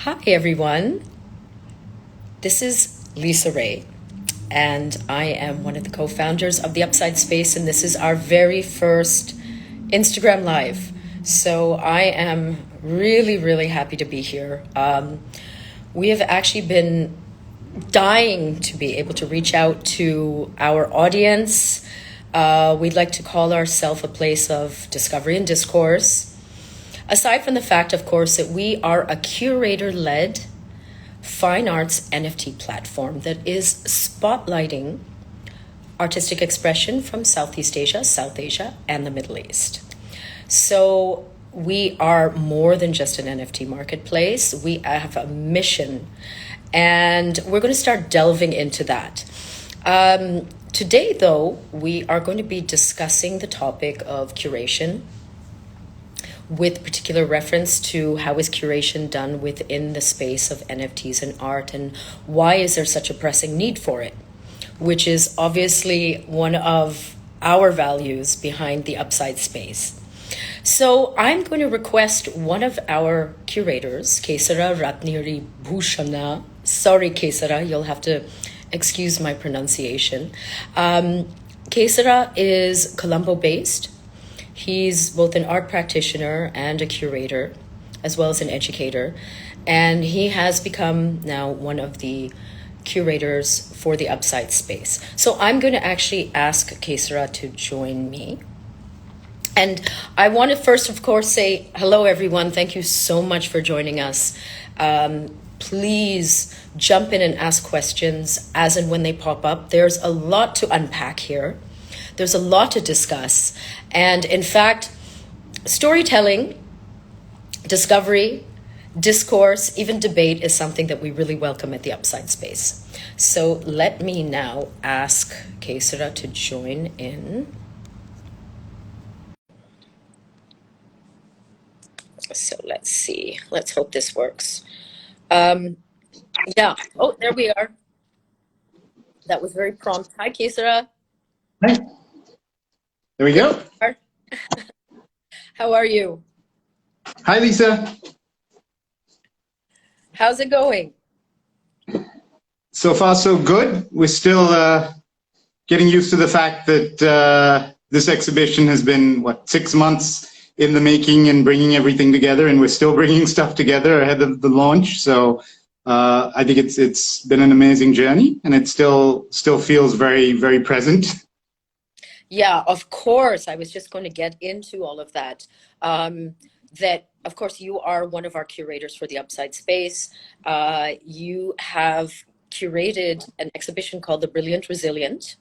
Hi, everyone. This is Lisa Ray, and I am one of the co founders of TheUpsideSpace, and this is our very first Instagram Live. So I am really, really happy to be here. We have actually been dying to be able to reach out to our audience. We'd like to call ourselves a place of discovery and discourse. Aside from the fact, of course, that we are a curator-led fine arts NFT platform that is spotlighting artistic expression from Southeast Asia, South Asia, and the Middle East. So we are more than just an NFT marketplace. We have a mission, and we're going to start delving into that. Today, though, we are going to be discussing the topic of curation with particular reference to how is curation done within the space of NFTs and art, and why is there such a pressing need for it, which is obviously one of our values behind the Upside Space. So I'm going to request one of our curators, Kesara Ratniri Bhushana. Sorry, Kesara, you'll have to excuse my pronunciation. Kesara is Colombo-based. He's both an art practitioner and a curator, as well as an educator. And he has become now one of the curators for the Upside Space. So I'm going to actually ask Kesara to join me. And I want to first, of course, say hello, everyone. Thank you so much for joining us. Please jump in and ask questions as and when they pop up. There's a lot to unpack here. There's a lot to discuss. And in fact, storytelling, discovery, discourse, even debate is something that we really welcome at the Upside Space. So let me now ask Kesara to join in. So let's see. Let's hope this works. Yeah. Oh, there we are. That was very prompt. Hi, Kesara. Hi. There we go. How are you? Hi, Lisa. How's it going? So far, so good. We're still getting used to the fact that this exhibition has been, 6 months in the making and bringing everything together, and we're still bringing stuff together ahead of the launch. So I think it's been an amazing journey, and it still feels very, very present. Yeah, of course. I was just going to get into all of that. That, of course, you are one of our curators for the Upside Space. You have curated an exhibition called The Brilliant Resilient.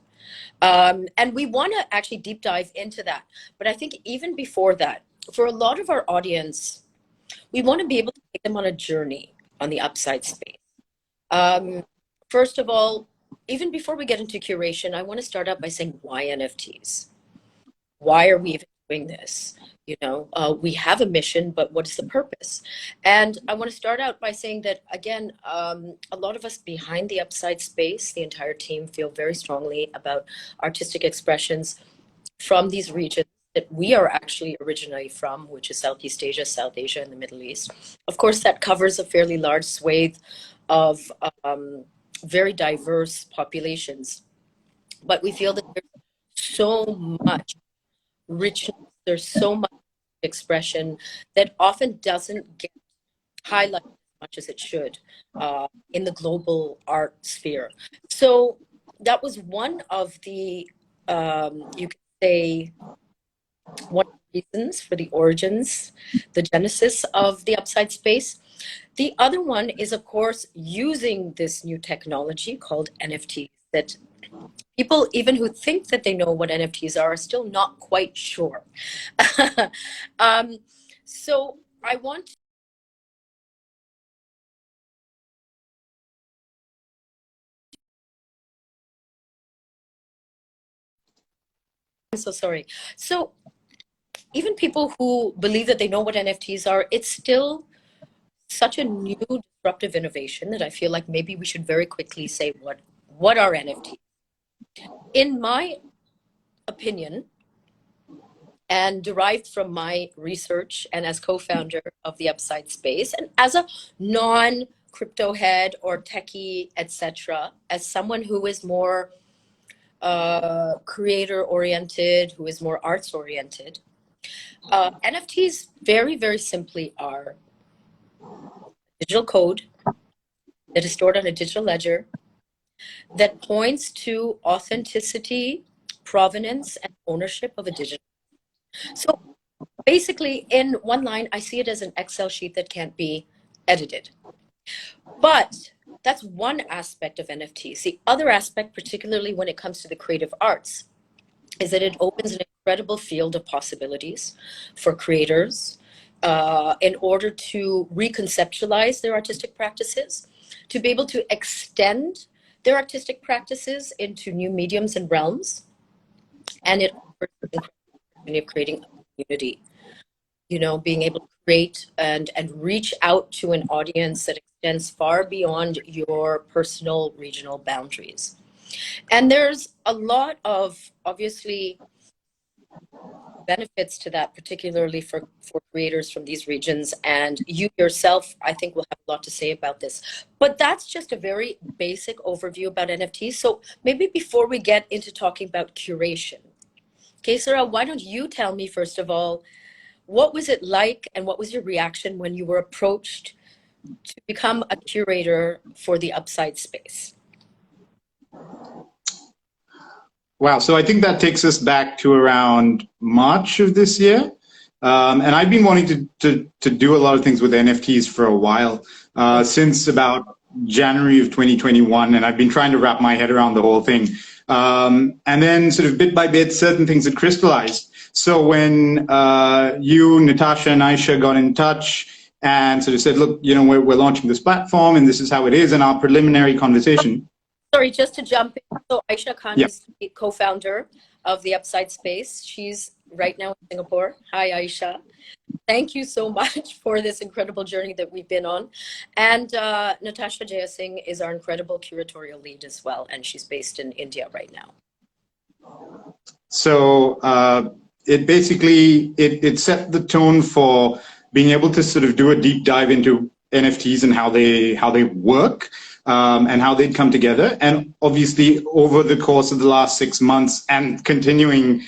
And we want to actually deep dive into that. But I think even before that, for a lot of our audience, we want to be able to take them on a journey on the Upside Space. First of all, even before we get into curation, I want to start out by saying, why NFTs? Why are we even doing this? We have a mission, but what's the purpose? And I want to start out by saying that, again, a lot of us behind the Upside Space, the entire team, feel very strongly about artistic expressions from these regions that we are actually originally from, which is Southeast Asia, South Asia, and the Middle East. Of course, that covers a fairly large swathe of very diverse populations. But we feel that there's so much richness, there's so much expression that often doesn't get highlighted as much as it should in the global art sphere. So that was one of the, you could say, one of the reasons for the origins, the genesis of the Upside Space. The other one is, of course, using this new technology called NFTs that people, even who think that they know what NFTs are still not quite sure. So I want I'm so sorry. So even people who believe that they know what NFTs are, it's still such a new disruptive innovation that I feel like maybe we should very quickly say what are NFTs? In my opinion, and derived from my research and as co-founder of the Upside Space and as a non-crypto head or techie, etc., as someone who is more creator oriented, who is more arts oriented, NFTs very, very simply are digital code that is stored on a digital ledger that points to authenticity, provenance, and ownership of a digital. So basically, in one line, I see it as an Excel sheet that can't be edited. But that's one aspect of NFTs. The other aspect, particularly when it comes to the creative arts, is that it opens an incredible field of possibilities for creators in order to reconceptualize their artistic practices, to be able to extend their artistic practices into new mediums and realms. And it offers the opportunity of creating a community, you know, being able to create and reach out to an audience that extends far beyond your personal regional boundaries. And there's a lot of, obviously, benefits to that, particularly for creators from these regions. And you yourself, I think, will have a lot to say about this. But that's just a very basic overview about NFTs. So maybe before we get into talking about curation, Kesara, why don't you tell me, first of all, what was it like and what was your reaction when you were approached to become a curator for the Upside Space? Wow, so I think that takes us back to around March of this year. And I've been wanting to do a lot of things with NFTs for a while, since about January of 2021, and I've been trying to wrap my head around the whole thing. And then sort of bit by bit, certain things had crystallized. So when you, Natasha, and Aisha got in touch and sort of said, look, you know, we're launching this platform and this is how it is, in our preliminary conversation. Sorry, just to jump in. So Aisha Khan Yep. is the co-founder of the Upside Space. She's right now in Singapore. Hi, Aisha. Thank you so much for this incredible journey that we've been on. And Natasha Jayasingh is our incredible curatorial lead as well, and she's based in India right now. So it basically, it set the tone for being able to sort of do a deep dive into NFTs and how they work. And how they'd come together. And obviously, over the course of the last 6 months and continuing,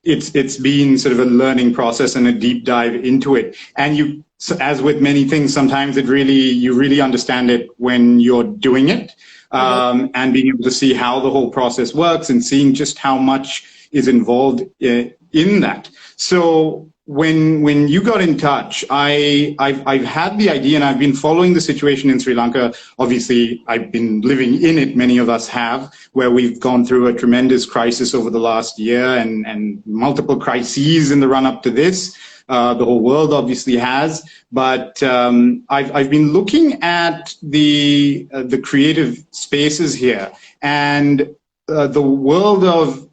it's been sort of a learning process and a deep dive into it. And you, as with many things, sometimes you really understand it when you're doing it, and being able to see how the whole process works and seeing just how much is involved in that. So when you got in touch, I've had the idea, and I've been following the situation in Sri Lanka. Obviously, I've been living in it. Many of us have, where we've gone through a tremendous crisis over the last year and multiple crises in the run up to this. The whole world obviously has, but I've been looking at the creative spaces here, and the world of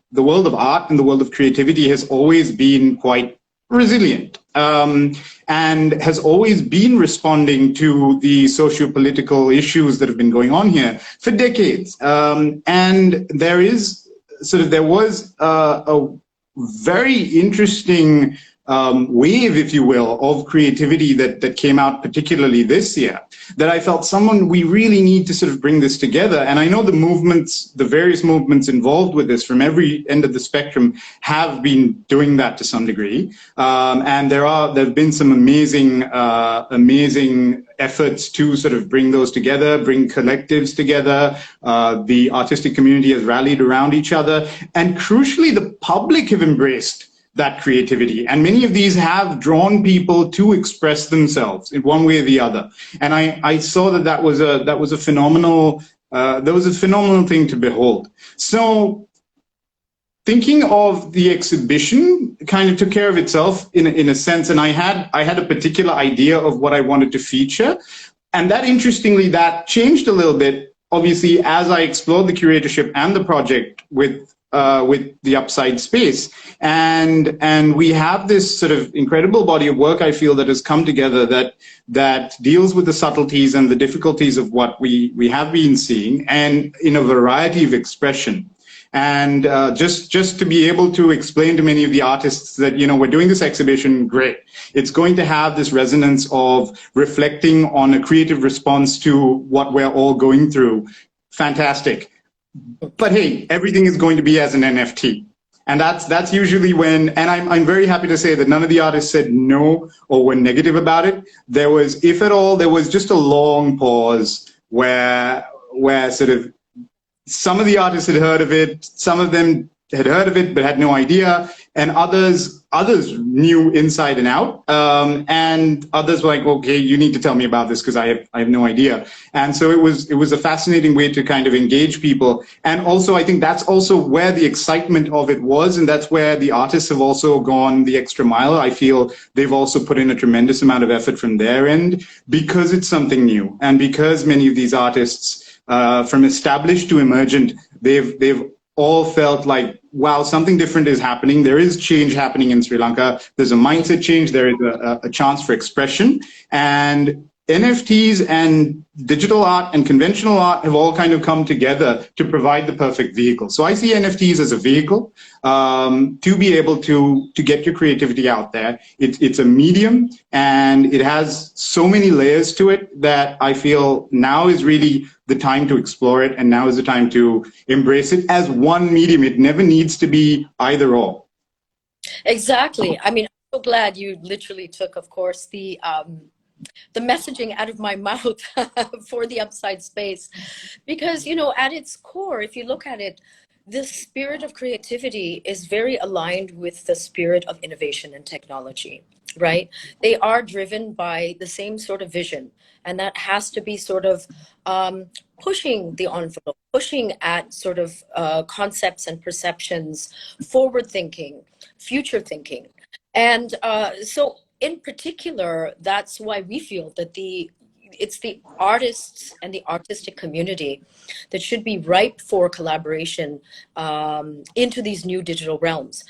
art and the world of creativity has always been quite resilient, and has always been responding to the socio-political issues that have been going on here for decades. And there was a very interesting wave, if you will, of creativity that came out particularly this year, that I felt we really need to sort of bring this together. And I know the various movements involved with this from every end of the spectrum have been doing that to some degree. And there have been some amazing efforts to sort of bring those together, bring collectives together. The artistic community has rallied around each other. And crucially, the public have embraced that creativity. And many of these have drawn people to express themselves in one way or the other. And I saw that was a phenomenal thing to behold. So thinking of the exhibition kind of took care of itself in a sense. And I had a particular idea of what I wanted to feature. And that, interestingly, that changed a little bit, obviously, as I explored the curatorship and the project with the Upside Space. And we have this sort of incredible body of work, I feel, that has come together that deals with the subtleties and the difficulties of what we have been seeing, and in a variety of expression. And just to be able to explain to many of the artists that, we're doing this exhibition, great. It's going to have this resonance of reflecting on a creative response to what we're all going through. Fantastic. But hey, everything is going to be as an NFT. And that's usually when, and I'm very happy to say that none of the artists said no or were negative about it. There was, if at all, there was just a long pause where sort of some of the artists had heard of it, some of them had heard of it but had no idea, and others knew inside and out, and others were like, okay, you need to tell me about this because I have no idea. And so it was a fascinating way to kind of engage people. And also I think that's also where the excitement of it was, and that's where the artists have also gone the extra mile. I feel they've also put in a tremendous amount of effort from their end because it's something new, and because many of these artists, from established to emergent, they've all felt like, wow, something different is happening. There is change happening in Sri Lanka. There's a mindset change. There is a chance for expression. And NFTs and digital art and conventional art have all kind of come together to provide the perfect vehicle. So I see NFTs as a vehicle to be able to get your creativity out there. It's a medium, and it has so many layers to it that I feel now is really the time to explore it, and now is the time to embrace it as one medium. It never needs to be either or. Exactly. I mean, I'm so glad you literally took, of course, the messaging out of my mouth for the Upside Space, because, at its core, if you look at it, the spirit of creativity is very aligned with the spirit of innovation and technology, right? They are driven by the same sort of vision, and that has to be sort of pushing the envelope, pushing at sort of concepts and perceptions, forward thinking, future thinking. And so in particular, that's why we feel that it's the artists and the artistic community that should be ripe for collaboration into these new digital realms.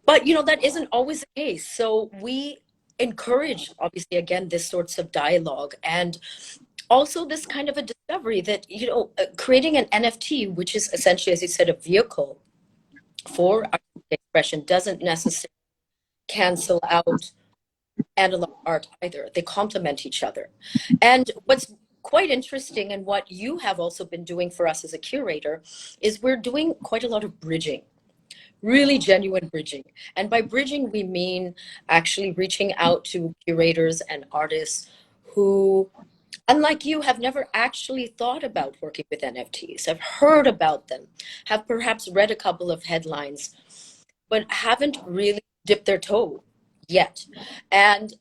But, that isn't always the case. So we encourage, obviously, again, this sorts of dialogue, and also this kind of a discovery that, creating an NFT, which is essentially, as you said, a vehicle for artistic expression, doesn't necessarily cancel out analog art either. They complement each other. And what's quite interesting, and what you have also been doing for us as a curator, is we're doing quite a lot of bridging, really genuine bridging. And by bridging, we mean actually reaching out to curators and artists who, unlike you, have never actually thought about working with NFTs, have heard about them, have perhaps read a couple of headlines, but haven't really dipped their toe yet. And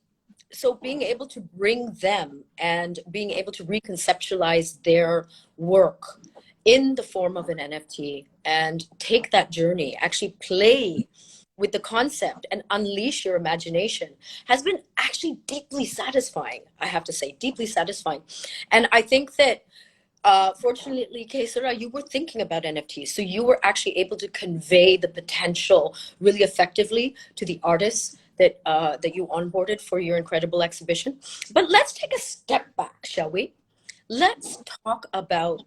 so being able to bring them and being able to reconceptualize their work in the form of an NFT and take that journey, actually play with the concept and unleash your imagination, has been actually deeply satisfying, I have to say, deeply satisfying. And I think that fortunately, Kesara, you were thinking about NFTs, so you were actually able to convey the potential really effectively to the artists that you onboarded for your incredible exhibition. But let's take a step back, shall we? Let's talk about,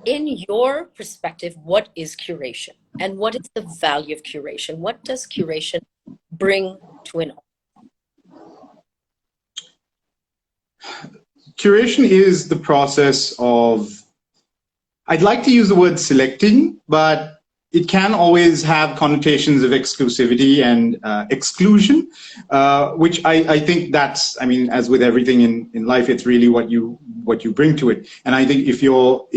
in your perspective, what is curation and what is the value of curation? What does curation bring to an art? Curation is the process of, I'd like to use the word selecting, but it can always have connotations of exclusivity and exclusion, which I think that's, I mean, as with everything in life, it's really what you bring to it. And I think if your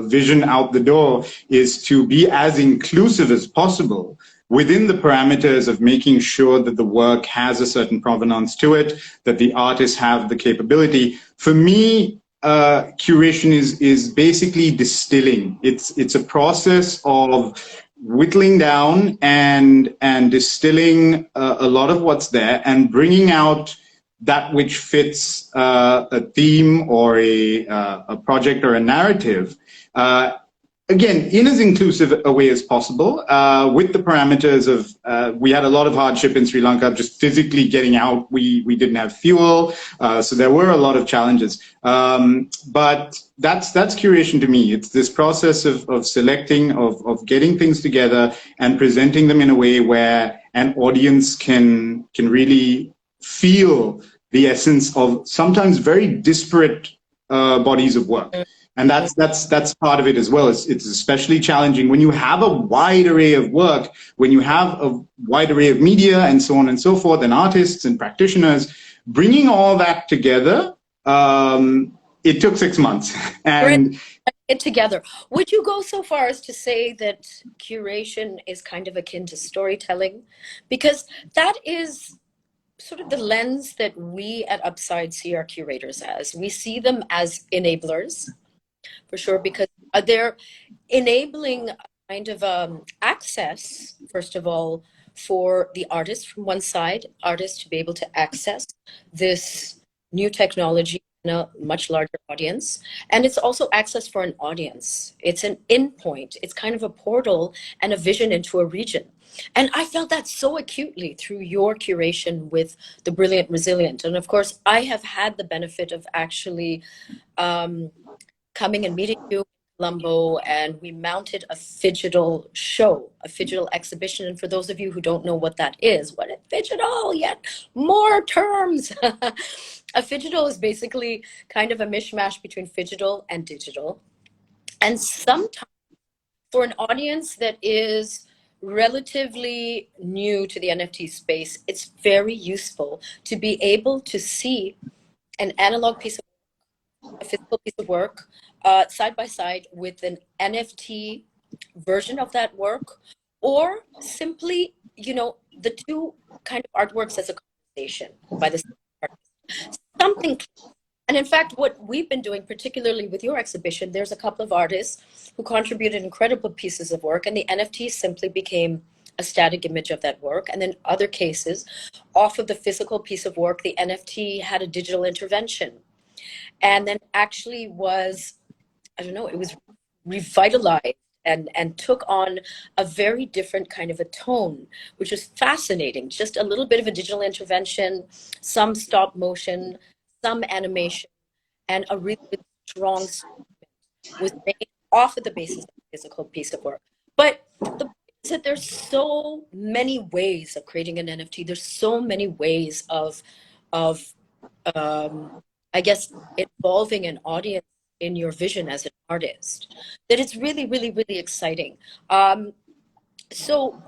vision out the door is to be as inclusive as possible within the parameters of making sure that the work has a certain provenance to it, that the artists have the capability, for me, curation is basically distilling. It's a process of whittling down and distilling a lot of what's there and bringing out that which fits a theme or a project or a narrative again, in as inclusive a way as possible, with the parameters of, we had a lot of hardship in Sri Lanka, just physically getting out. We didn't have fuel, so there were a lot of challenges. But that's curation to me. It's this process of selecting, of getting things together and presenting them in a way where an audience can really feel the essence of sometimes very disparate bodies of work. And that's part of it as well. It's especially challenging when you have a wide array of work, when you have a wide array of media and so on and so forth, and artists and practitioners, bringing all that together. It took 6 months, and it together. Would you go so far as to say that curation is kind of akin to storytelling? Because that is sort of the lens that we at Upside see our curators as. We see them as enablers, for sure, because they're enabling kind of access, first of all, for the artist from one side, artists to be able to access this new technology in a much larger audience. And it's also access for an audience. It's an endpoint. It's kind of a portal and a vision into a region. And I felt that so acutely through your curation with The Brilliant Resilient. And of course, I have had the benefit of actually coming and meeting you in Colombo, and we mounted a phygital show, a phygital exhibition. And for those of you who don't know what that is, what is phygital? Yet more terms. A phygital is basically kind of a mishmash between phygital and digital. And sometimes for an audience that is relatively new to the NFT space, it's very useful to be able to see an analog piece of a physical piece of work side by side with an NFT version of that work, or simply, the two kind of artworks as a conversation by the same artist. Something. And in fact, what we've been doing, particularly with your exhibition, there's a couple of artists who contributed incredible pieces of work, and the NFT simply became a static image of that work. And in other cases, off of the physical piece of work, the NFT had a digital intervention. And then actually was, I don't know, it was revitalized and took on a very different kind of a tone, which was fascinating. Just a little bit of a digital intervention, some stop motion, some animation, and a really strong statement was made off of the basis of a physical piece of work. But the point is that there's so many ways of creating an NFT. There's so many ways of I guess, involving an audience in your vision as an artist, that it's really, really, really exciting. So,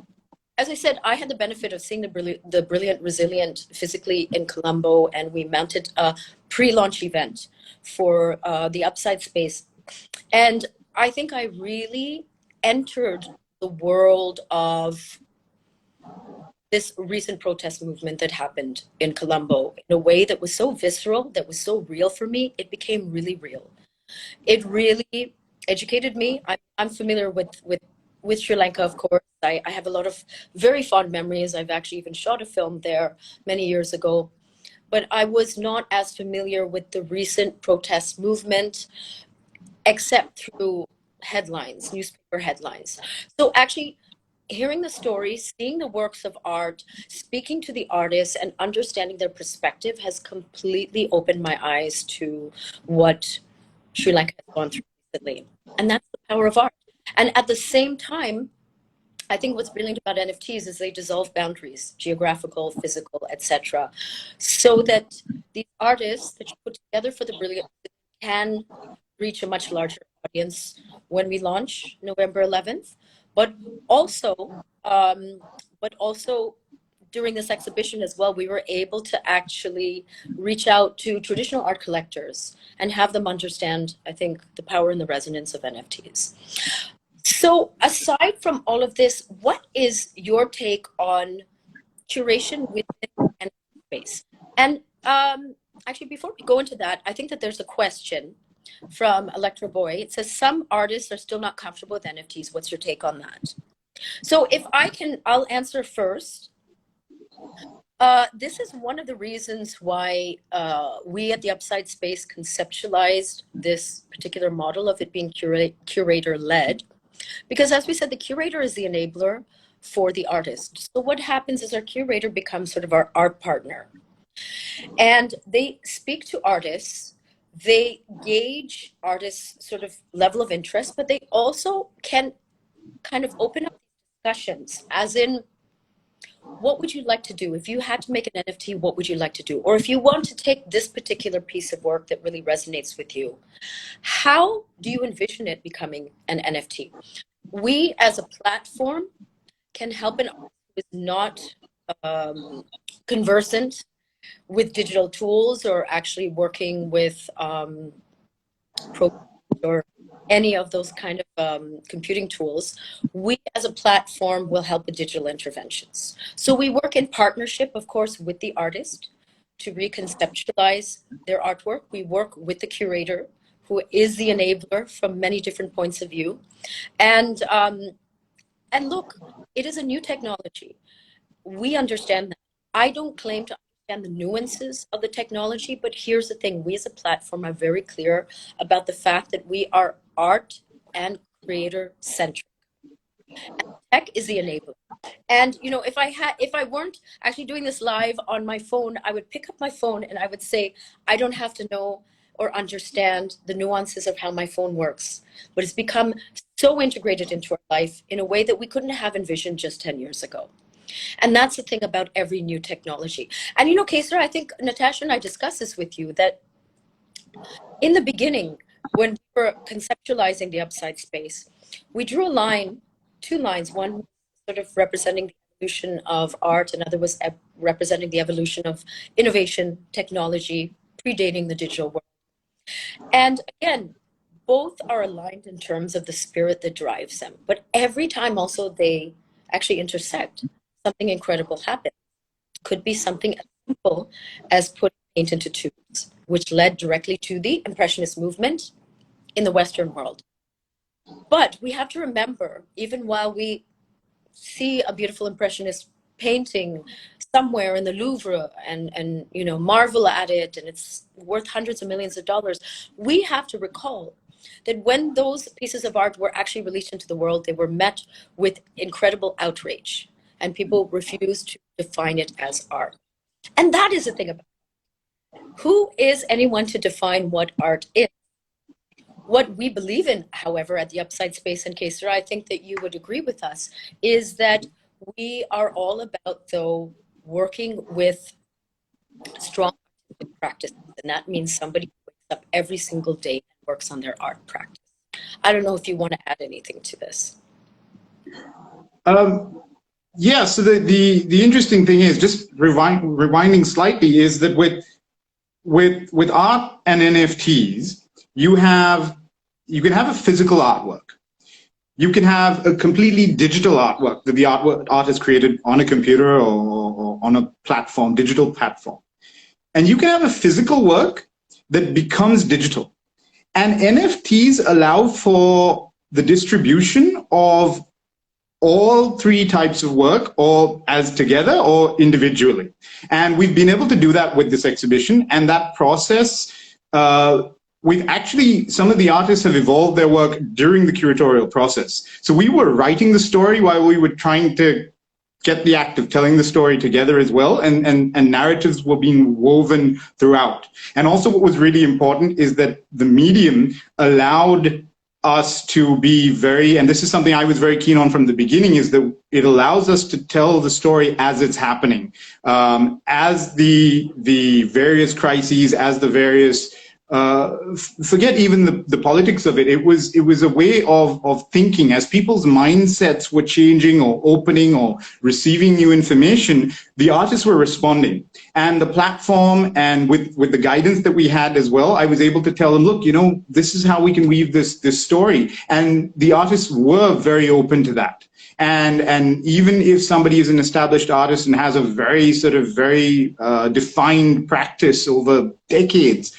as I said, I had the benefit of seeing the Brilliant Resilient physically in Colombo, and we mounted a pre-launch event for TheUpsideSpace. And I think I really entered the world of this recent protest movement that happened in Colombo in a way that was so visceral, that was so real for me. It became really real. It really educated me. I'm familiar with Sri Lanka, of course. I have a lot of very fond memories. I've actually even shot a film there many years ago. But I was not as familiar with the recent protest movement, except through headlines, newspaper headlines. So actually, hearing the stories, seeing the works of art, speaking to the artists and understanding their perspective has completely opened my eyes to what Sri Lanka has gone through recently. And that's the power of art. And at the same time, I think what's brilliant about NFTs is they dissolve boundaries, geographical, physical, etc., so that these artists that you put together for the Brilliant can reach a much larger audience when we launch November 11th. But also during this exhibition as well, we were able to actually reach out to traditional art collectors and have them understand, I think, the power and the resonance of NFTs. So aside from all of this, what is your take on curation within NFT space? And actually, before we go into that, I think that there's a question from Electro Boy. It says, some artists are still not comfortable with NFTs. What's your take on that? So if I can, I'll answer first. This is one of the reasons why we at the Upside Space conceptualized this particular model of it being curator-led. Because as we said, the curator is the enabler for the artist. So what happens is our curator becomes sort of our art partner. And they speak to artists, they gauge artists' sort of level of interest, but they also can kind of open up discussions, as in, what would you like to do? If you had to make an NFT, what would you like to do? Or if you want to take this particular piece of work that really resonates with you, how do you envision it becoming an NFT? We, as a platform, can help an artist who is not conversant with digital tools or actually working with or any of those kind of computing tools. We as a platform will help with digital interventions. So we work in partnership, of course, with the artist to reconceptualize their artwork. We work with the curator, who is the enabler from many different points of view. And look, it is a new technology. We understand that. I don't claim to understand the nuances of the technology, but here's the thing. We as a platform are very clear about the fact that we are art and creator centric. And tech is the enabler. And you know, if I weren't actually doing this live on my phone, I would pick up my phone and I would say, I don't have to know or understand the nuances of how my phone works. But it's become so integrated into our life in a way that we couldn't have envisioned just 10 years ago. And that's the thing about every new technology. And you know, Kesara, I think Natasha and I discussed this with you, that in the beginning, when we were conceptualizing the Upside Space, we drew a line, two lines, one sort of representing the evolution of art, another was representing the evolution of innovation, technology, predating the digital world. And again, both are aligned in terms of the spirit that drives them. But every time also they actually intersect, something incredible happens. Could be something as simple as putting paint into tubes, which led directly to the Impressionist movement in the Western world. But we have to remember, even while we see a beautiful Impressionist painting somewhere in the Louvre and you know, marvel at it, and it's worth hundreds of millions of dollars, we have to recall that when those pieces of art were actually released into the world, they were met with incredible outrage, and people refused to define it as art. And that is the thing about it. Who is anyone to define what art is? What we believe in, however, at the Upside Space and Kesara, I think that you would agree with us, is that we are all about, though, working with strong practices. And that means somebody wakes up every single day and works on their art practice. I don't know if you want to add anything to this. Yeah, so the interesting thing is, just rewinding slightly, is that with art and NFTs, you can have a physical artwork. You can have a completely digital artwork that the artist created on a computer or on a platform, digital platform. And you can have a physical work that becomes digital. And NFTs allow for the distribution of all three types of work, or as together or individually. And we've been able to do that with this exhibition. And that process, we've actually, some of the artists have evolved their work during the curatorial process. So we were writing the story while we were trying to get the act of telling the story together as well, and narratives were being woven throughout. And also what was really important is that the medium allowed us to be very, and this is something I was very keen on from the beginning, is that it allows us to tell the story as it's happening, as the various crises, as the various forget even the politics of it. It was a way of thinking as people's mindsets were changing or opening or receiving new information. The artists were responding, and the platform, and with the guidance that we had as well, I was able to tell them, look, you know, this is how we can weave this story, and the artists were very open to that. And even if somebody is an established artist and has a very sort of very defined practice over decades,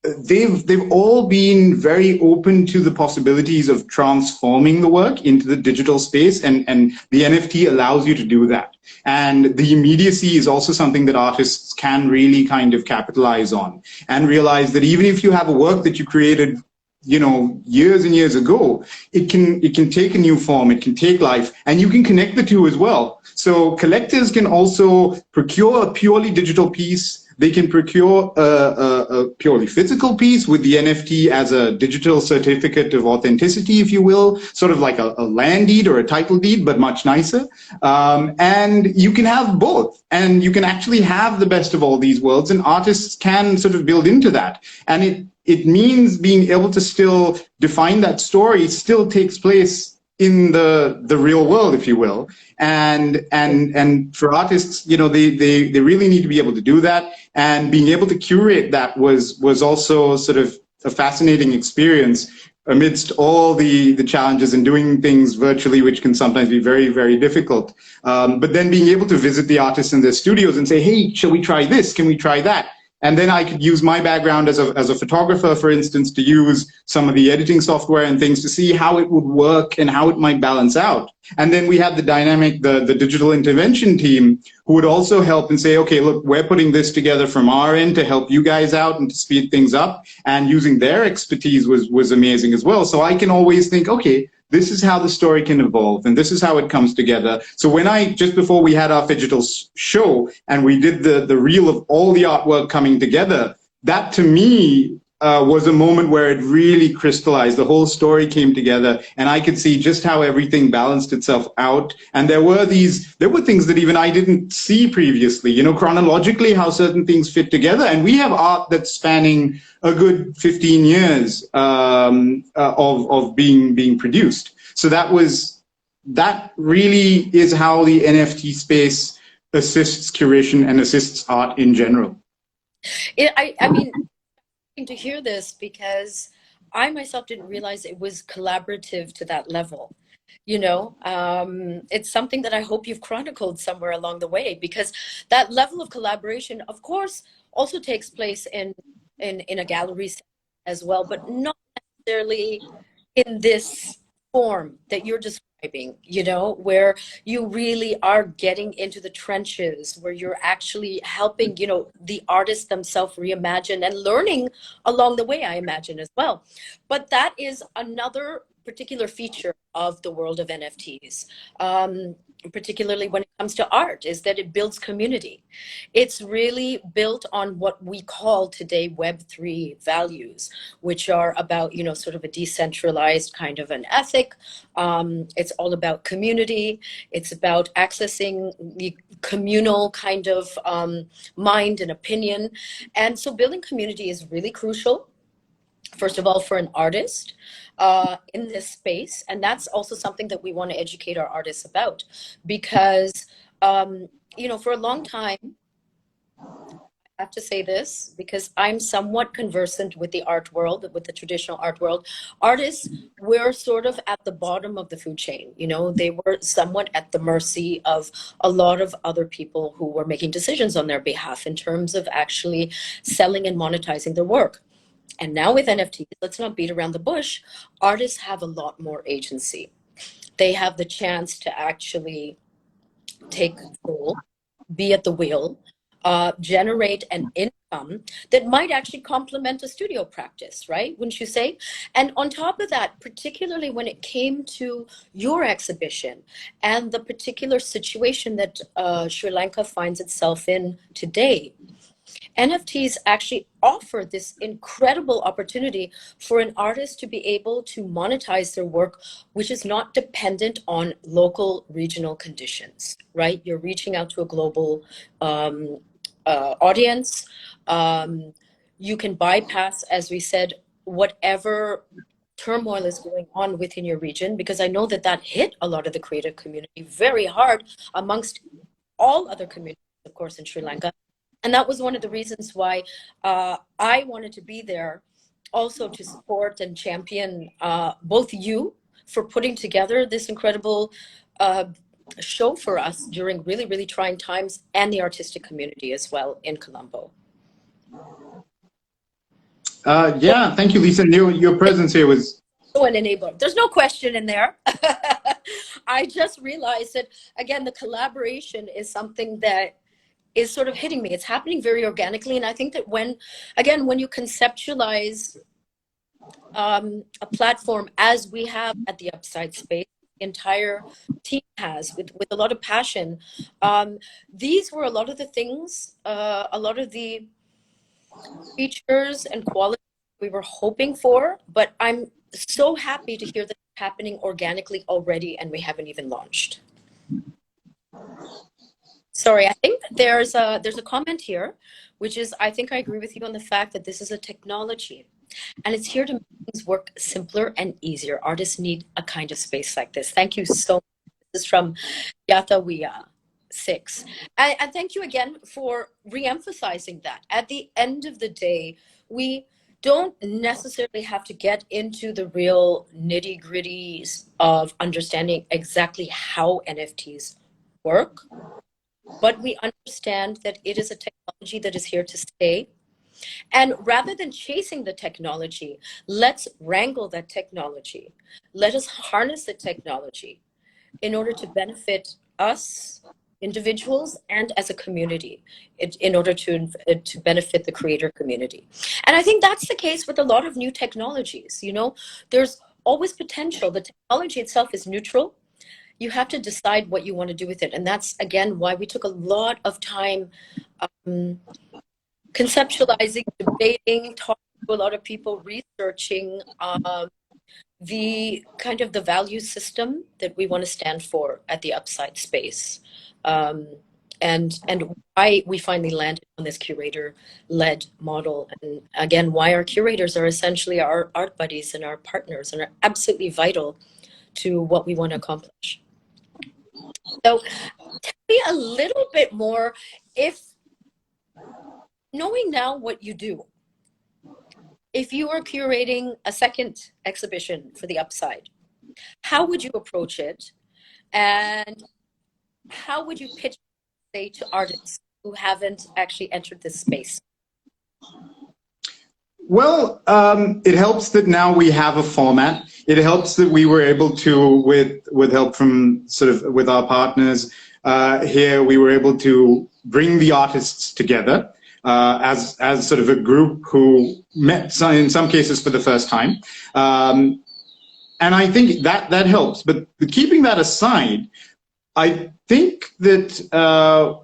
they've all been very open to the possibilities of transforming the work into the digital space, and the NFT allows you to do that. And the immediacy is also something that artists can really kind of capitalize on, and realize that even if you have a work that you created, you know, years and years ago, it can take a new form, it can take life, and you can connect the two as well. So collectors can also procure a purely digital piece. They can procure a purely physical piece with the NFT as a digital certificate of authenticity, if you will, sort of like a land deed or a title deed, but much nicer. And you can have both, and you can actually have the best of all these worlds, and artists can sort of build into that. And it means being able to still define that story still takes place in the real world, if you will. And for artists, you know, they really need to be able to do that. And being able to curate that was also sort of a fascinating experience amidst all the challenges in doing things virtually, which can sometimes be very, very difficult. But then being able to visit the artists in their studios and say, hey, shall we try this? Can we try that? And then I could use my background as a photographer, for instance, to use some of the editing software and things to see how it would work and how it might balance out. And then we had the dynamic, the digital intervention team, who would also help and say, okay, look, we're putting this together from our end to help you guys out and to speed things up. And using their expertise was amazing as well. So I can always think, okay, this is how the story can evolve, and this is how it comes together. So when just before we had our digital show and we did the reel of all the artwork coming together, that to me was a moment where it really crystallized. The whole story came together, and I could see just how everything balanced itself out. And there were things that even I didn't see previously, you know, chronologically, how certain things fit together. And we have art that's spanning a good 15 years of being produced. So that really is how the NFT space assists curation and assists art in general. I mean, to hear this, because I myself didn't realize it was collaborative to that level. You know, it's something that I hope you've chronicled somewhere along the way, because that level of collaboration, of course, also takes place in a gallery as well, but not necessarily in this form that you're describing, you know, where you really are getting into the trenches, where you're actually helping, you know, the artists themselves reimagine and learning along the way, I imagine, as well. But that is another particular feature of the world of NFTs, particularly when it comes to art, is that it builds community. It's really built on what we call today Web3 values, which are about, you know, sort of a decentralized kind of an ethic. It's all about community. It's about accessing the communal kind of mind and opinion. And so building community is really crucial, first of all, for an artist in this space. And that's also something that we want to educate our artists about, because, you know, for a long time, I have to say this because I'm somewhat conversant with the art world, with the traditional art world. Artists were sort of at the bottom of the food chain. You know, they were somewhat at the mercy of a lot of other people who were making decisions on their behalf in terms of actually selling and monetizing their work. And now with NFTs, let's not beat around the bush, artists have a lot more agency. They have the chance to actually take control, be at the wheel, generate an income that might actually complement a studio practice, right? Wouldn't you say? And on top of that, particularly when it came to your exhibition and the particular situation that Sri Lanka finds itself in today, NFTs actually offer this incredible opportunity for an artist to be able to monetize their work, which is not dependent on local regional conditions, right? You're reaching out to a global audience. You can bypass, as we said, whatever turmoil is going on within your region, because I know that hit a lot of the creative community very hard amongst all other communities, of course, in Sri Lanka. And that was one of the reasons why I wanted to be there, also to support and champion both you for putting together this incredible show for us during really, really trying times, and the artistic community as well in Colombo. Yeah, thank you, Lisa. Your presence here was. So an enabler. There's no question in there. I just realized that, again, the collaboration is something that is sort of hitting me. It's happening very organically. And I think that when you conceptualize a platform as we have at the Upside Space, the entire team has with a lot of passion, these were a lot of the things, a lot of the features and qualities we were hoping for, but I'm so happy to hear that it's happening organically already and we haven't even launched. Sorry, I think that there's a comment here, which is, I think I agree with you on the fact that this is a technology and it's here to make things work simpler and easier. Artists need a kind of space like this. Thank you so much. This is from Yatawiya 6. And thank you again for re-emphasizing that. At the end of the day, we don't necessarily have to get into the real nitty-gritties of understanding exactly how NFTs work, but we understand that it is a technology that is here to stay. And rather than chasing the technology, let's wrangle that technology. Let us harness the technology in order to benefit us, individuals, and as a community, in order to benefit the creator community. And I think that's the case with a lot of new technologies. You know, there's always potential. The technology itself is neutral. You have to decide what you want to do with it. And that's, again, why we took a lot of time conceptualizing, debating, talking to a lot of people, researching the kind of the value system that we want to stand for at the Upside Space, and why we finally landed on this curator-led model, and again, why our curators are essentially our art buddies and our partners and are absolutely vital to what we want to accomplish. So tell me a little bit more, if knowing now what you do, if you were curating a second exhibition for the Upside, how would you approach it? And how would you pitch, say, to artists who haven't actually entered this space? Well, it helps that now we have a format. It helps that we were able to, with help from with our partners here, we were able to bring the artists together as sort of a group who met in some cases for the first time. And I think that helps. But keeping that aside, I think that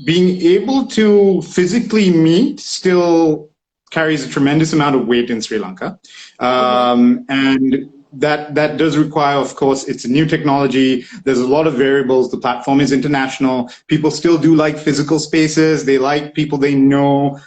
being able to physically meet still carries a tremendous amount of weight in Sri Lanka. And that does require, of course, it's a new technology. There's a lot of variables. The platform is international. People still do like physical spaces. They like people they know.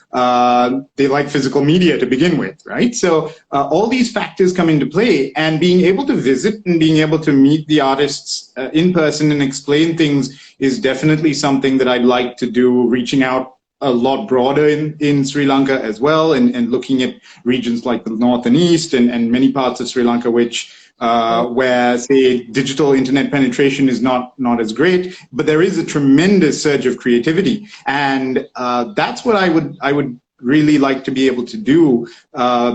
They like physical media to begin with, right? So all these factors come into play, and being able to visit and being able to meet the artists in person and explain things is definitely something that I'd like to do, reaching out a lot broader in Sri Lanka as well, and looking at regions like the north and east and many parts of Sri Lanka, which where, say, digital internet penetration is not as great, but there is a tremendous surge of creativity, and that's what I would really like to be able to do,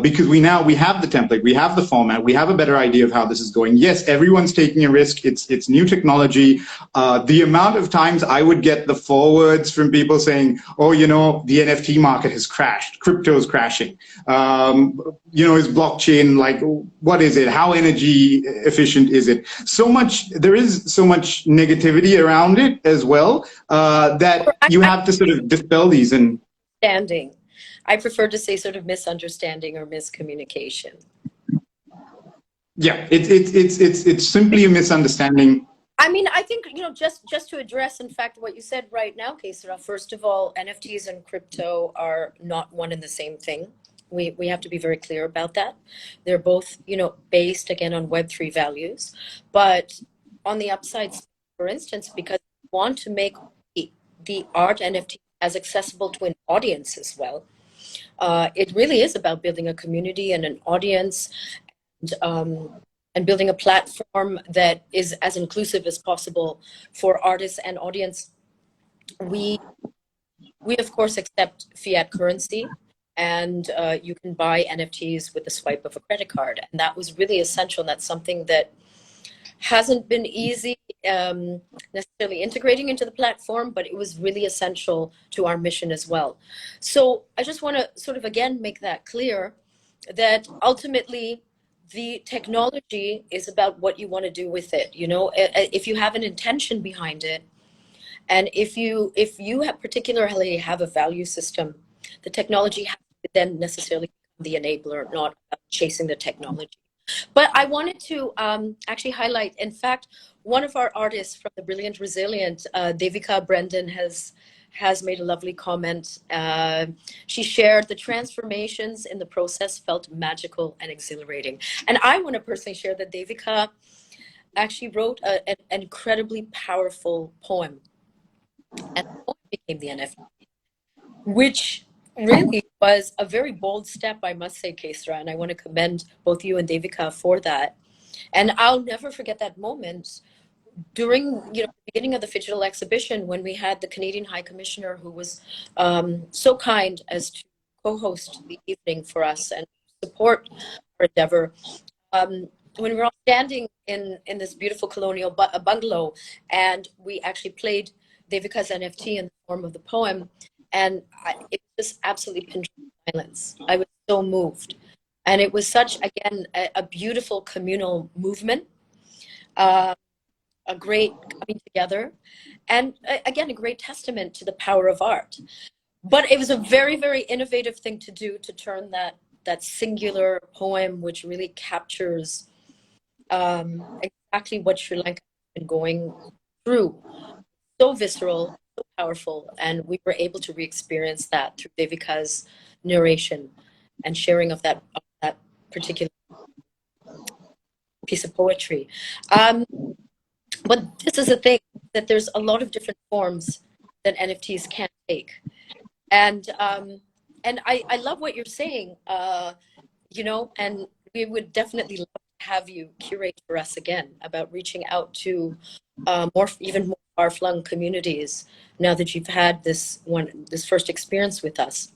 because we have the template, we have the format, we have a better idea of how this is going. Yes, everyone's taking a risk. It's new technology. The amount of times I would get the forwards from people saying, oh, you know, the NFT market has crashed, crypto's crashing. You know, is blockchain, like, what is it? How energy efficient is it? There is so much negativity around it as well, that you have to sort of dispel these. And I prefer to say sort of misunderstanding or miscommunication. Yeah, it's simply a misunderstanding. I mean, I think, you know, just to address, in fact, what you said right now, Kesara, first of all, NFTs and crypto are not one and the same thing. We have to be very clear about that. They're both, you know, based, again, on Web3 values. But on the Upside, for instance, because we want to make the art NFT as accessible to an audience as well, it really is about building a community and an audience, and building a platform that is as inclusive as possible for artists and audience. We of course accept fiat currency, and you can buy NFTs with the swipe of a credit card. And that was really essential. And that's something that hasn't been easy necessarily integrating into the platform, but it was really essential to our mission as well. So I just want to sort of again make that clear that ultimately the technology is about what you want to do with it. You know, if you have an intention behind it, and if you have particularly have a value system, the technology has to then necessarily become the enabler, not chasing the technology. But I wanted to actually highlight, in fact, one of our artists from the Brilliant Resilient, Devika Brendan, has made a lovely comment. She shared the transformations in the process felt magical and exhilarating. And I want to personally share that Devika actually wrote an incredibly powerful poem, and the poem became the NFT, which really was a very bold step, I must say, Kesara, and I want to commend both you and Devika for that. And I'll never forget that moment during the beginning of the digital exhibition when we had the Canadian High Commissioner, who was so kind as to co-host the evening for us and support our endeavor. When we were all standing in this beautiful colonial bungalow, and we actually played Devika's NFT in the form of the poem, and it was just absolutely pinned silence. I was so moved. And it was such, again, a beautiful communal movement, a great coming together, and again, a great testament to the power of art. But it was a very, very innovative thing to do, to turn that singular poem, which really captures exactly what Sri Lanka has been going through, so visceral, so powerful, and we were able to re-experience that through Devika's narration and sharing of that particular piece of poetry. But this is the thing, that there's a lot of different forms that NFTs can take, and I love what you're saying, and we would definitely love to have you curate for us again about reaching out to even more far-flung communities now that you've had this first experience with us.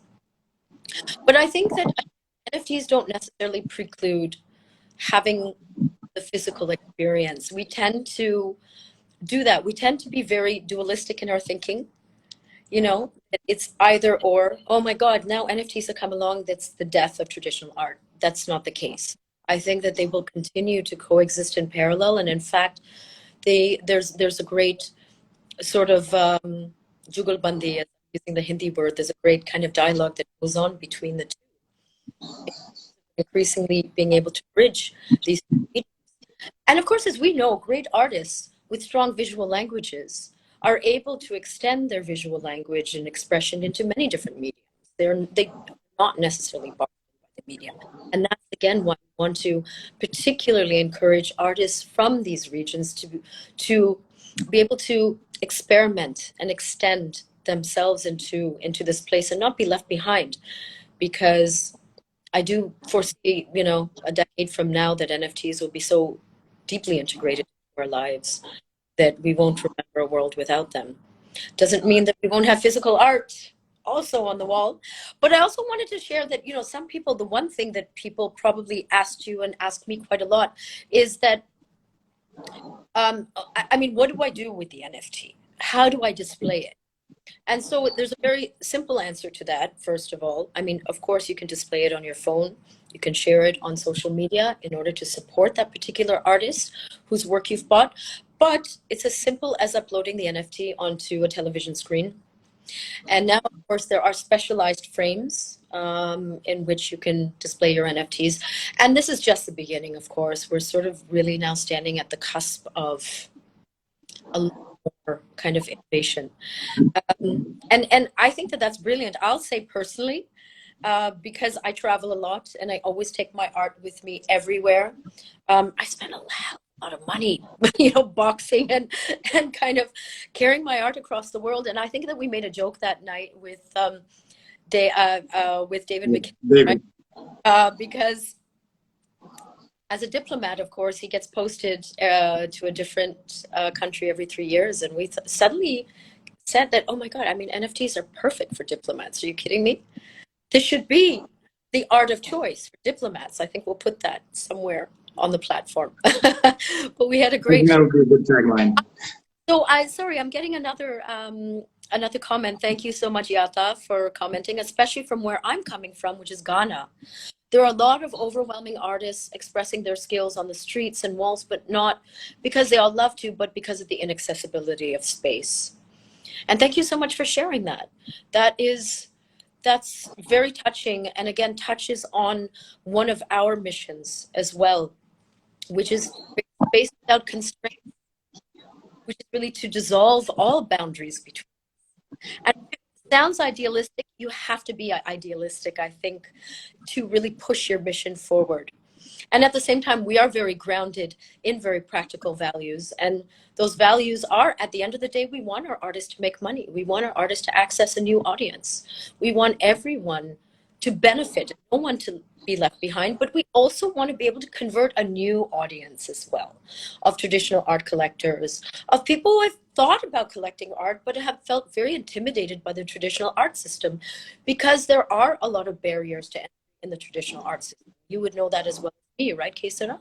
But I think that NFTs don't necessarily preclude having the physical experience. We tend to do that. We tend to be very dualistic in our thinking. It's either or. Oh my God, now NFTs have come along, that's the death of traditional art. That's not the case. I think that they will continue to coexist in parallel, and in fact, there's a great sort of jugalbandi, using the Hindi word. There's a great kind of dialogue that goes on between the two, increasingly being able to bridge these mediums. And of course, as we know, great artists with strong visual languages are able to extend their visual language and expression into many different mediums. They're not necessarily bound by the medium. And that's, again, why we want to particularly encourage artists from these regions to be able to experiment and extend themselves into this place and not be left behind. Because I do foresee, a decade from now, that NFTs will be so deeply integrated into our lives that we won't remember a world without them. Doesn't mean that we won't have physical art also on the wall. But I also wanted to share that, some people, the one thing that people probably asked you and asked me quite a lot is that, what do I do with the NFT? How do I display it? And so there's a very simple answer to that, first of all. Of course, you can display it on your phone. You can share it on social media in order to support that particular artist whose work you've bought. But it's as simple as uploading the NFT onto a television screen. And now, of course, there are specialized frames in which you can display your NFTs. And this is just the beginning, of course. We're sort of really now standing at the cusp of a lot more kind of innovation. And I think that that's brilliant. I'll say personally, because I travel a lot and I always take my art with me everywhere. I spend a lot of money, boxing and kind of carrying my art across the world. And I think that we made a joke that night with David McKay, right? Because as a diplomat, of course, he gets posted to a different country every 3 years. And we suddenly said that, oh my God, NFTs are perfect for diplomats. Are you kidding me? This should be the art of choice for diplomats. I think we'll put that somewhere on the platform. But we had a I think great. that would be a good tagline. So sorry, I'm getting another comment. Thank you so much, Yata, for commenting, especially from where I'm coming from, which is Ghana. There are a lot of overwhelming artists expressing their skills on the streets and walls, but not because they all love to, but because of the inaccessibility of space. And thank you so much for sharing that. That's very touching, and again touches on one of our missions as well, which is space without constraint, which is really to dissolve all boundaries between. And it sounds idealistic. You have to be idealistic, I think, to really push your mission forward. And at the same time, we are very grounded in very practical values. And those values are, at the end of the day, we want our artists to make money. We want our artists to access a new audience. We want everyone to benefit, no one to be left behind, but we also want to be able to convert a new audience as well of traditional art collectors, of people who have thought about collecting art but have felt very intimidated by the traditional art system because there are a lot of barriers to entry in the traditional art system. You would know that as well as me, right, Kesara?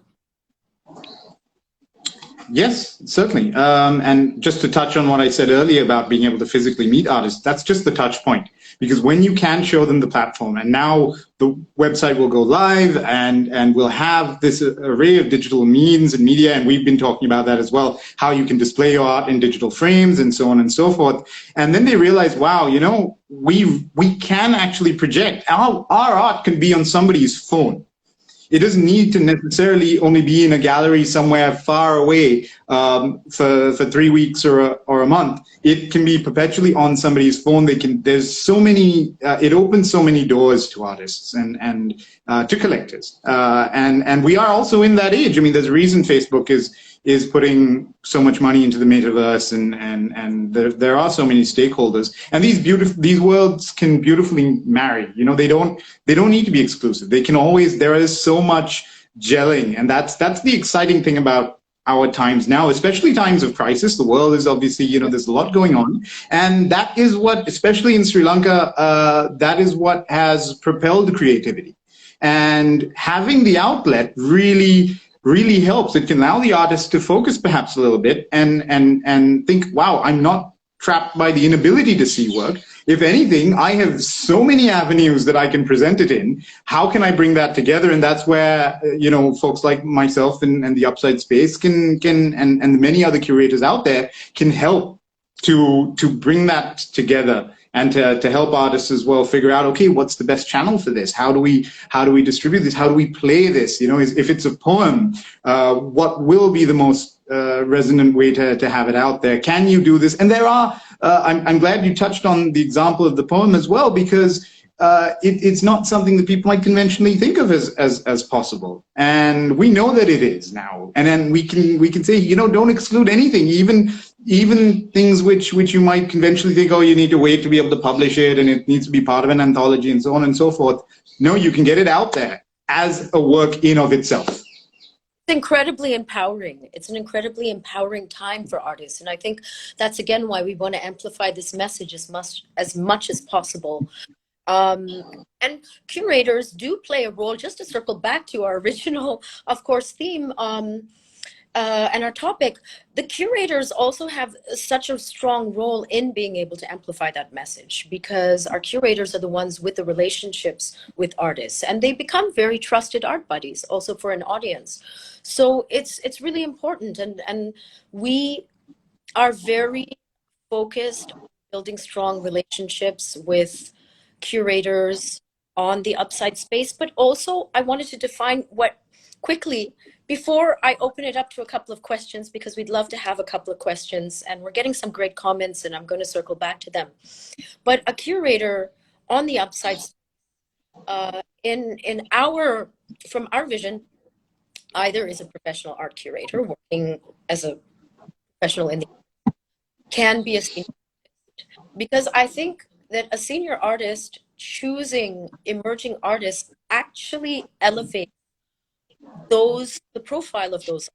Yes, certainly. And just to touch on what I said earlier about being able to physically meet artists, that's just the touch point. Because when you can show them the platform, and now the website will go live and we'll have this array of digital means and media, and we've been talking about that as well, how you can display your art in digital frames and so on and so forth. And then they realize, wow, you know, we can actually project. Our art can be on somebody's phone. It doesn't need to necessarily only be in a gallery somewhere far away for 3 weeks or a month. It can be perpetually on somebody's phone. There's so many, it opens so many doors to artists and to collectors. And we are also in that age. I mean, there's a reason Facebook is putting so much money into the metaverse, and there are so many stakeholders, and these worlds can beautifully marry. You know, they don't need to be exclusive. They can always, there is so much gelling, and that's the exciting thing about our times now, especially times of crisis. The world is obviously, you know, there's a lot going on, and that is what, especially in Sri Lanka, that is what has propelled creativity, and having the outlet really helps. It can allow the artist to focus perhaps a little bit and think, wow, I'm not trapped by the inability to see work. If anything, I have so many avenues that I can present it in. How can I bring that together? And that's where, you know, folks like myself and the UpsideSpace and many other curators out there can help to bring that together, and to help artists as well figure out, okay, what's the best channel for this? How do we distribute this? How do we play this? You know, if it's a poem, what will be the most resonant way to have it out there? Can you do this? And there are, I'm glad you touched on the example of the poem as well, because it's not something that people might conventionally think of as possible, and we know that it is now. And then we can say, you know, don't exclude anything, even things which you might conventionally think, oh, you need to wait to be able to publish it, and it needs to be part of an anthology, and so on and so forth. No, you can get it out there as a work in of itself. It's incredibly empowering. It's an incredibly empowering time for artists, and I think that's again why we want to amplify this message as much as possible. And curators do play a role. Just to circle back to our original, of course, theme and our topic, the curators also have such a strong role in being able to amplify that message, because our curators are the ones with the relationships with artists, and they become very trusted art buddies also for an audience. So it's really important, and we are very focused on building strong relationships with curators on the UpsideSpace. But also I wanted to define what quickly before I open it up to a couple of questions, because we'd love to have a couple of questions, and we're getting some great comments and I'm going to circle back to them. But a curator on the UpsideSpace, from our vision, either is a professional art curator working as a professional in the, can be a senior, because I think that a senior artist choosing emerging artists actually elevates the profile of those,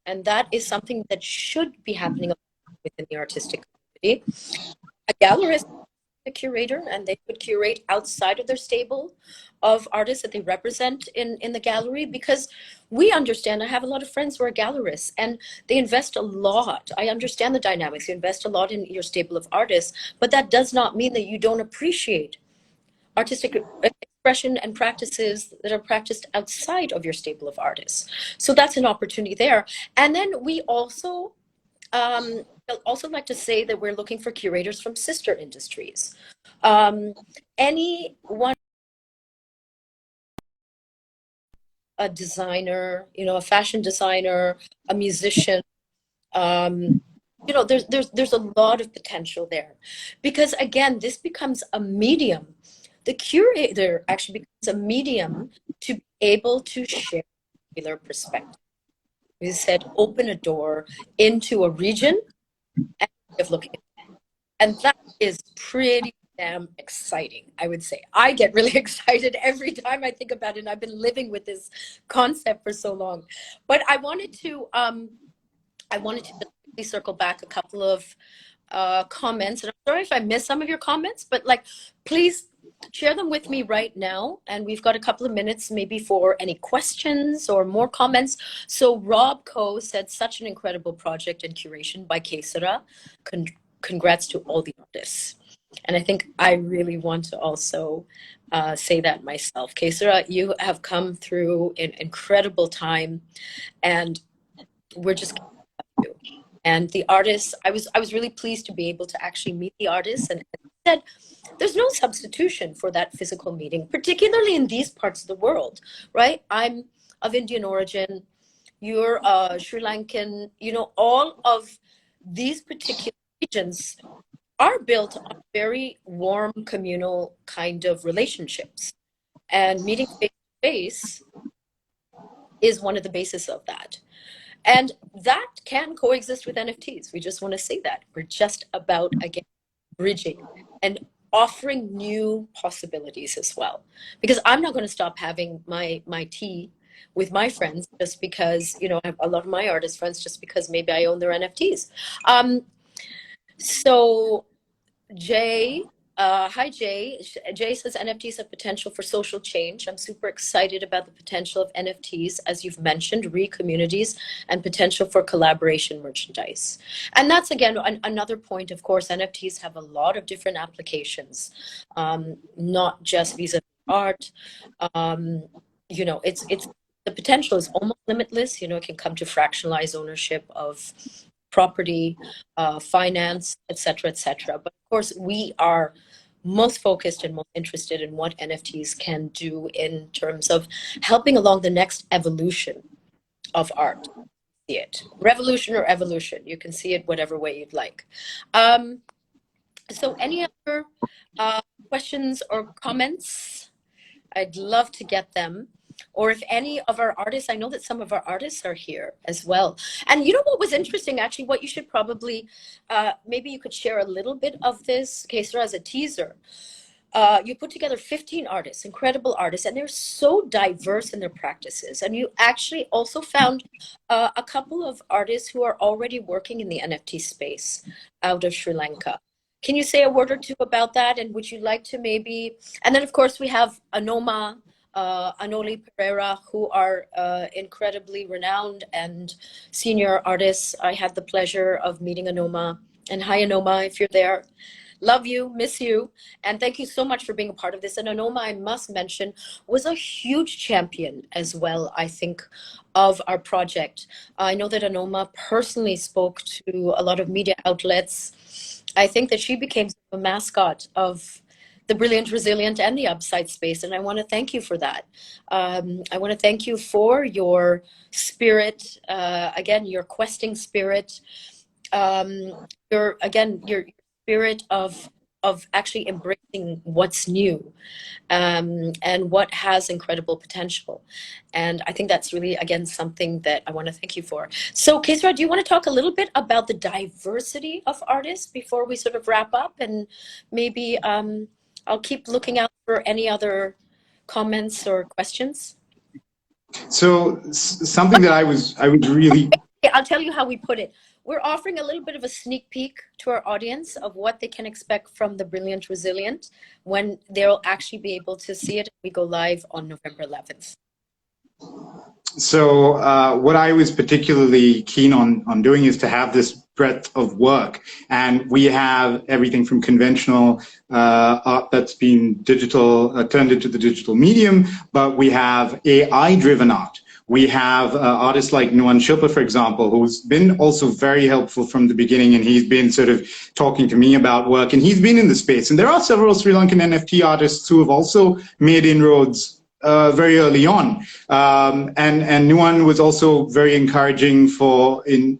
and that is something that should be happening within the artistic community. A gallerist a curator, and they could curate outside of their stable of artists that they represent in the gallery, because we understand, I have a lot of friends who are gallerists and they invest a lot. I understand the dynamics. You invest a lot in your stable of artists, but that does not mean that you don't appreciate artistic expression and practices that are practiced outside of your stable of artists. So that's an opportunity there. And then we also I'd also like to say that we're looking for curators from sister industries. Anyone, a designer, a fashion designer, a musician, there's a lot of potential there, because again, this becomes a medium. The curator actually becomes a medium to be able to share their perspective. We said open a door into a region and of looking at it. And that is pretty damn exciting, I would say. I get really excited every time I think about it, and I've been living with this concept for so long. But I wanted to quickly circle back a couple of comments, and I'm sorry if I missed some of your comments, but please share them with me right now, and we've got a couple of minutes maybe for any questions or more comments. So Rob Coe said, such an incredible project and curation by Kesara. Congrats to all the artists. And I think I really want to also say that myself. Kesara, you have come through an incredible time, and we're just you. And the artists, I was really pleased to be able to actually meet the artists, and said there's no substitution for that physical meeting, particularly in these parts of the world, right? I'm of Indian origin, you're Sri Lankan, all of these particular regions are built on very warm communal kind of relationships, and meeting face to face is one of the bases of that. And that can coexist with NFTs. We just want to say that. We're just about, again, bridging and offering new possibilities as well. Because I'm not going to stop having my tea with my friends just because, I have a lot of my artist friends just because maybe I own their NFTs. So Jay, hi Jay. Jay says NFTs have potential for social change. I'm super excited about the potential of NFTs, as you've mentioned, communities, and potential for collaboration merchandise. And that's again another point. Of course, NFTs have a lot of different applications, not just vis-a-vis art. It's the potential is almost limitless. It can come to fractionalized ownership of property, finance, etc., etc. But of course, we are most focused and most interested in what NFTs can do in terms of helping along the next evolution of art. See it, revolution or evolution. You can see it whatever way you'd like. So, any other questions or comments? I'd love to get them. Or if any of our artists, I know that some of our artists are here as well. And what was interesting, actually, what you should probably, maybe you could share a little bit of this, Kesara, as a teaser. You put together 15 artists, incredible artists, and they're so diverse in their practices. And you actually also found a couple of artists who are already working in the NFT space out of Sri Lanka. Can you say a word or two about that? And would you like to maybe, and then of course we have Anoma, Anoli Pereira, who are incredibly renowned and senior artists. I had the pleasure of meeting Anoma. And hi, Anoma, if you're there. Love you, miss you, and thank you so much for being a part of this. And Anoma, I must mention, was a huge champion as well, I think, of our project. I know that Anoma personally spoke to a lot of media outlets. I think that she became a mascot of the Brilliant, Resilient, and the UpsideSpace, and I want to thank you for that. I want to thank you for your spirit, again, your questing spirit, your spirit of actually embracing what's new, and what has incredible potential. And I think that's really, again, something that I want to thank you for. So, Kesara, do you want to talk a little bit about the diversity of artists before we sort of wrap up? And maybe I'll keep looking out for any other comments or questions. So something that I was really. I'll tell you how we put it. we're offering a little bit of a sneak peek to our audience of what they can expect from the Brilliant Resilient when they'll actually be able to see it. We go live on November 11th. So what I was particularly keen on doing is to have this breadth of work. And we have everything from conventional art that's been digital, turned into the digital medium, but we have AI-driven art. We have artists like Nuwan Shilpa, for example, who's been also very helpful from the beginning, and he's been sort of talking to me about work, and he's been in the space. And there are several Sri Lankan NFT artists who have also made inroads very early on. And Nuwan was also very encouraging in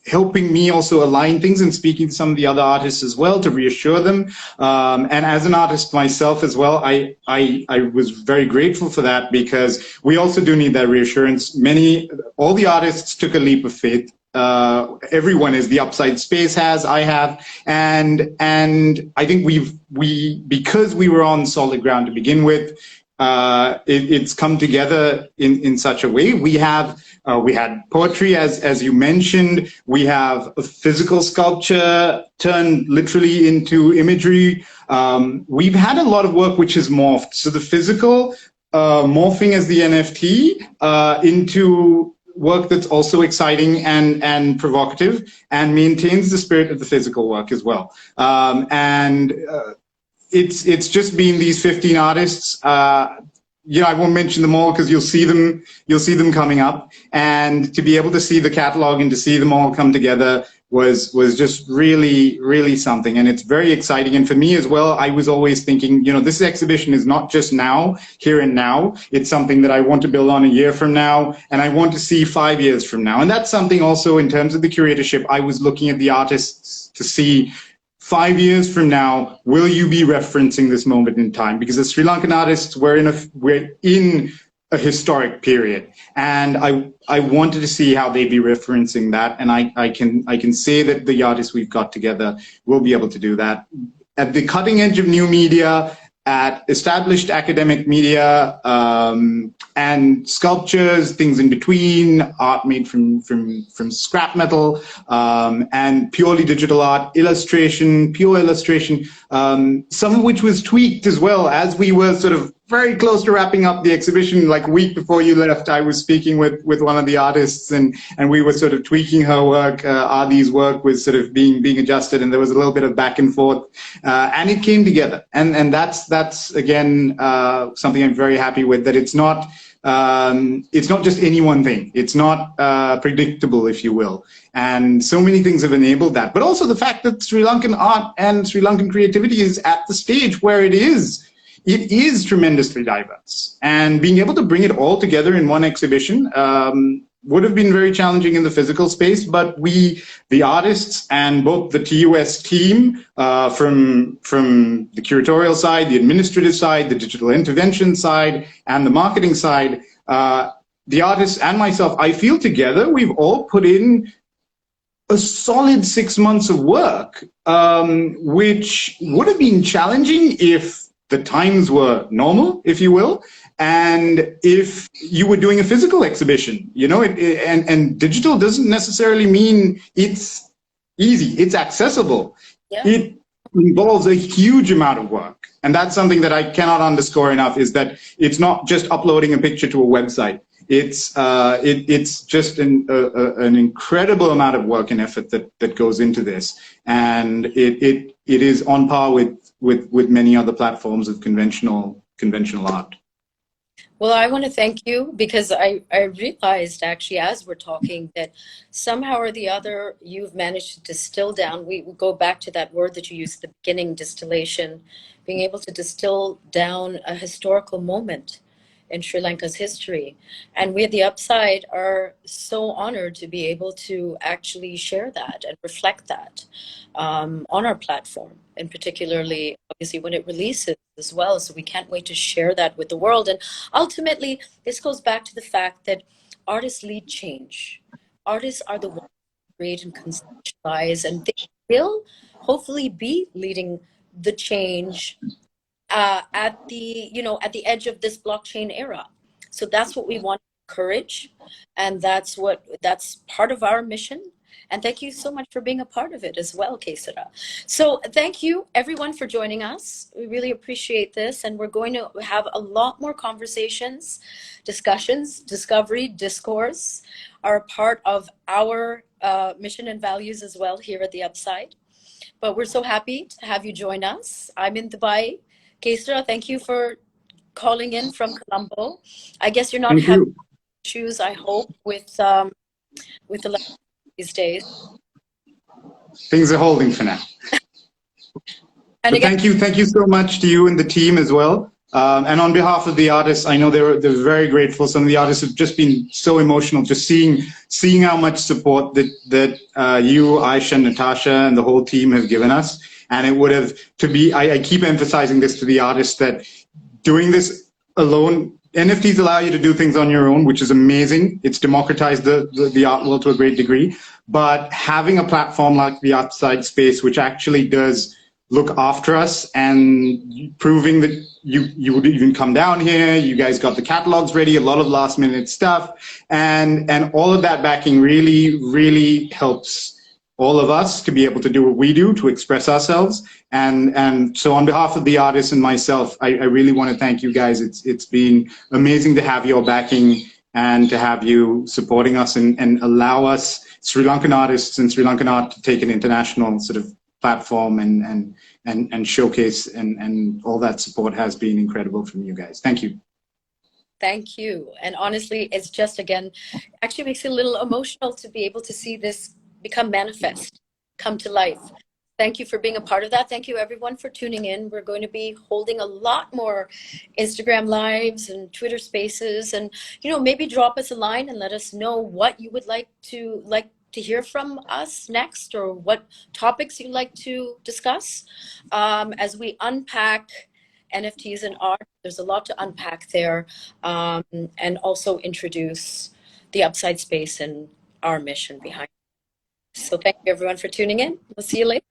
helping me also align things and speaking to some of the other artists as well to reassure them. And as an artist myself as well, I was very grateful for that, because we also do need that reassurance. All the artists took a leap of faith. Everyone, as TheUpsideSpace has, I have, and I think because we were on solid ground to begin with, it's come together in such a way. We had poetry, as you mentioned. We have a physical sculpture turned literally into imagery. We've had a lot of work which has morphed. So the physical morphing as the NFT into work that's also exciting and provocative and maintains the spirit of the physical work as well. It's just been these 15 artists. I won't mention them all because you'll see them coming up. And to be able to see the catalog and to see them all come together was just really, really something. And it's very exciting. And for me as well, I was always thinking, this exhibition is not just now, here and now. It's something that I want to build on a year from now, and I want to see 5 years from now. And that's something also in terms of the curatorship. I was looking at the artists to see, 5 years from now, will you be referencing this moment in time? Because as Sri Lankan artists, we're in a historic period, and I wanted to see how they'd be referencing that, and I can say that the artists we've got together will be able to do that at the cutting edge of new media, at established academic media, and sculptures, things in between, art made from scrap metal, and purely digital art, pure illustration, some of which was tweaked as well. As we were sort of very close to wrapping up the exhibition, like a week before you left, I was speaking with one of the artists, and we were sort of tweaking her work. Adi's work was sort of being adjusted, and there was a little bit of back and forth, and it came together. And that's again something I'm very happy with. That it's not just any one thing. It's not predictable, if you will. And so many things have enabled that. But also the fact that Sri Lankan art and Sri Lankan creativity is at the stage where it is. It is tremendously diverse, and being able to bring it all together in one exhibition would have been very challenging in the physical space, but the artists and both the TUS team from the curatorial side, the administrative side, the digital intervention side, and the marketing side, the artists and myself, I feel together, we've all put in a solid 6 months of work, which would have been challenging if the times were normal, if you will, and if you were doing a physical exhibition, and digital doesn't necessarily mean it's easy, it's accessible. Yeah. It involves a huge amount of work. And that's something that I cannot underscore enough, is that it's not just uploading a picture to a website. It's just an incredible amount of work and effort that goes into this. And it is on par with many other platforms of conventional art. Well, I want to thank you, because I realized actually as we're talking that somehow or the other you've managed to distill down. We go back to that word that you used at the beginning, distillation, being able to distill down a historical moment in Sri Lanka's history. And we at The Upside are so honored to be able to actually share that and reflect that on our platform, and particularly obviously when it releases as well. So we can't wait to share that with the world. And ultimately, this goes back to the fact that artists lead change. Artists are the ones who create and conceptualize, and they will hopefully be leading the change at the edge of this blockchain era. So that's what we want to encourage, and that's part of our mission. And thank you so much for being a part of it as well, Kesara. So thank you everyone for joining us. We really appreciate this. And we're going to have a lot more conversations, discussions, discovery, discourse are a part of our mission and values as well here at The Upside. But we're so happy to have you join us. I'm in Dubai. Kesara, thank you for calling in from Colombo. I guess you're not Thank having you. issues, I hope, with the these days. Things are holding for now. And But again, thank you so much to you and the team as well. And on behalf of the artists, I know they're very grateful. Some of the artists have just been so emotional, just seeing how much support that you, Aisha, Natasha, and the whole team have given us. And it would have I keep emphasizing this to the artists that doing this alone, NFTs allow you to do things on your own, which is amazing. It's democratized the art world to a great degree. But having a platform like the UpsideSpace, which actually does look after us and proving that you would even come down here, you guys got the catalogs ready, a lot of last minute stuff, and all of that backing really helps all of us to be able to do what we do, to express ourselves. And so on behalf of the artists and myself, I really want to thank you guys. It's been amazing to have your backing and to have you supporting us and allow us, Sri Lankan artists and Sri Lankan art, to take an international sort of platform and showcase, and all that support has been incredible from you guys. Thank you. thank you. And honestly, it's just, again, actually makes it a little emotional to be able to see this become manifest, come to life. Thank you for being a part of that. Thank you everyone for tuning in. We're going to be holding a lot more Instagram lives and Twitter spaces, and maybe drop us a line and let us know what you would like to hear from us next, or what topics you'd like to discuss as we unpack NFTs and art. There's a lot to unpack there, and also introduce the Upside Space and our mission behind it. So thank you everyone for tuning in. We'll see you later.